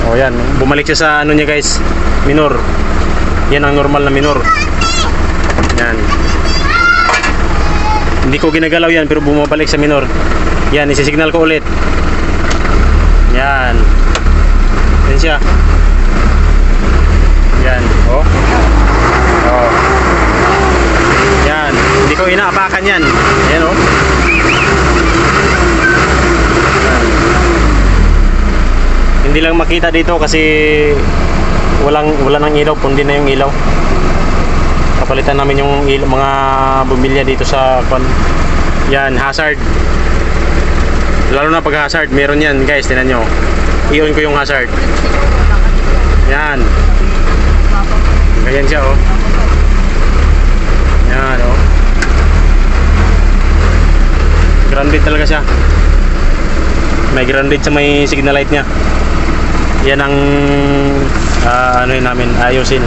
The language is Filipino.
O yan, bumalik siya sa ano niya guys, minor. Yan ang normal na minor. Yan. Hindi ko ginagalaw yan pero bumabalik sa minor. Yan, isisignal ko ulit. Yan. Yan siya. Yan, oh. Oh. Yan, hindi ko inaapakan yan. Ayan oh. Yan. Hindi lang makita dito kasi wala nang ilaw, kundi na yung ilaw. Kapalitan namin yung ilaw, mga bumilya dito sa yan, hazard. Lalo na pag hazard, meron yan guys, tinan nyo. I-on ko yung hazard. Yan. Ganyan siya oh. Yan oh. Grounded talaga siya. May grounded sa may signal light niya. Yan ang ano yun namin ayusin.